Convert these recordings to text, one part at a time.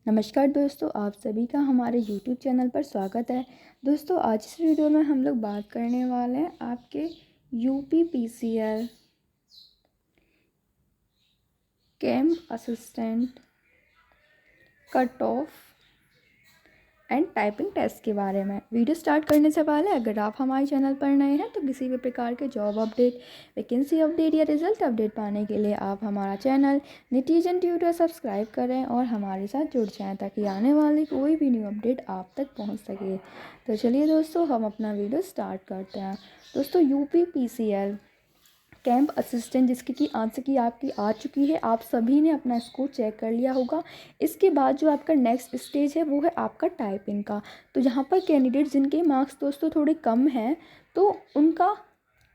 नमस्कार दोस्तों, आप सभी का हमारे YouTube चैनल पर स्वागत है। दोस्तों, आज इस वीडियो में हम लोग बात करने वाले हैं आपके UPPCL camp assistant cut off and typing test के बारे में। वीडियो स्टार्ट करने से पहले अगर आप हमारे चैनल पर नए हैं तो किसी भी प्रकार के जॉब अपडेट, वैकेंसी अपडेट या रिजल्ट अपडेट पाने के लिए आप हमारा चैनल निटिजन ट्यूटर सब्सक्राइब करें और हमारे साथ जुड़ जाएं ताकि आने वाली कोई भी न्यू अपडेट आप तक पहुंच सके। तो चलिए दोस्तों, हम अपना वीडियो स्टार्ट करते हैं। दोस्तों, UPPCL कैंप असिस्टेंट जिसकी कि आंसर की आपकी आ चुकी है, आप सभी ने अपना स्कोर चेक कर लिया होगा। इसके बाद जो आपका नेक्स्ट स्टेज है वो है आपका टाइपिंग का। तो यहाँ पर कैंडिडेट जिनके मार्क्स दोस्तों थोड़े कम हैं तो उनका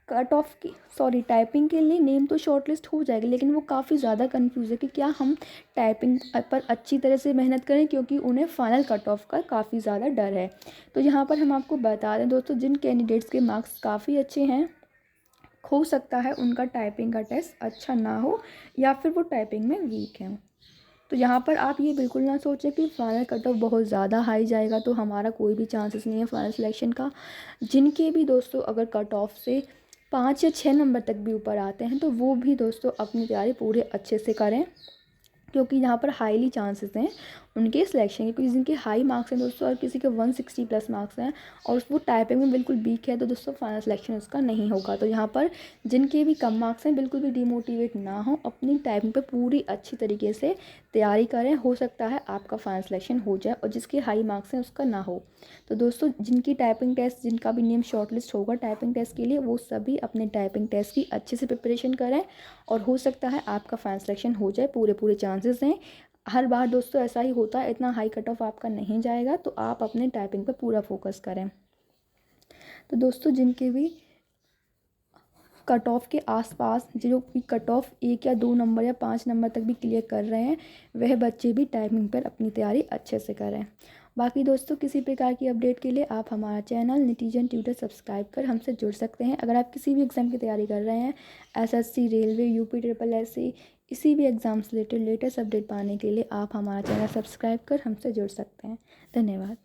कट ऑफ की टाइपिंग के लिए नेम तो शॉर्टलिस्ट हो जाएगी, लेकिन वो काफ़ी ज़्यादा कंफ्यूज है कि क्या हम टाइपिंग पर अच्छी तरह से मेहनत करें, क्योंकि उन्हें फाइनल कट ऑफ का काफ़ी ज़्यादा डर है। तो यहाँ पर हम आपको बता दें दोस्तों, जिन कैंडिडेट्स के मार्क्स काफ़ी अच्छे हैं हो सकता है उनका टाइपिंग का टेस्ट अच्छा ना हो या फिर वो टाइपिंग में वीक हैं। तो यहाँ पर आप ये बिल्कुल ना सोचें कि फाइनल कट ऑफ बहुत ज़्यादा हाई जाएगा तो हमारा कोई भी चांसेस नहीं है फाइनल सिलेक्शन का। जिनके भी दोस्तों अगर कट ऑफ से 5 या 6 नंबर तक भी ऊपर आते हैं तो वो भी दोस्तों अपनी तैयारी पूरे अच्छे से करें, क्योंकि यहाँ पर हाईली चांसेस हैं उनके सिलेक्शन के। किसी जिनके हाई मार्क्स हैं दोस्तों और किसी के 160 प्लस मार्क्स हैं और वो टाइपिंग में बिल्कुल वीक है तो दोस्तों फाइनल सिलेक्शन उसका नहीं होगा। तो यहाँ पर जिनके भी कम मार्क्स हैं बिल्कुल भी डिमोटिवेट ना हो, अपनी टाइपिंग पे पूरी अच्छी तरीके से तैयारी करें। हो सकता है आपका फाइनल सिलेक्शन हो जाए और जिसके हाई मार्क्स हैं उसका ना हो। तो दोस्तों, जिनकी टाइपिंग टेस्ट, जिनका भी नेम शॉर्टलिस्ट होगा टाइपिंग टेस्ट के लिए, वो सभी अपने टाइपिंग टेस्ट की अच्छे से प्रिपरेशन करें और हो सकता है आपका फाइनल सिलेक्शन हो जाए। पूरे चांसेस हैं। हर बार दोस्तों ऐसा ही होता है, इतना हाई कट ऑफ आपका नहीं जाएगा, तो आप अपने टाइपिंग पर पूरा फोकस करें। तो दोस्तों, जिनके भी कट ऑफ के आसपास, जो कि कट ऑफ 1 या 2 नंबर या 5 नंबर तक भी क्लियर कर रहे हैं, वह बच्चे भी टाइपिंग पर अपनी तैयारी अच्छे से करें। बाकी दोस्तों, किसी प्रकार की अपडेट के लिए आप हमारा चैनल निटिजन ट्यूटर सब्सक्राइब कर हमसे जुड़ सकते हैं। अगर आप किसी भी एग्ज़ाम की तैयारी कर रहे हैं, SSC, रेलवे, UPSSC, किसी भी एग्ज़ाम से रिलेटेड लेटेस्ट अपडेट पाने के लिए आप हमारा चैनल सब्सक्राइब कर हमसे जुड़ सकते हैं। धन्यवाद।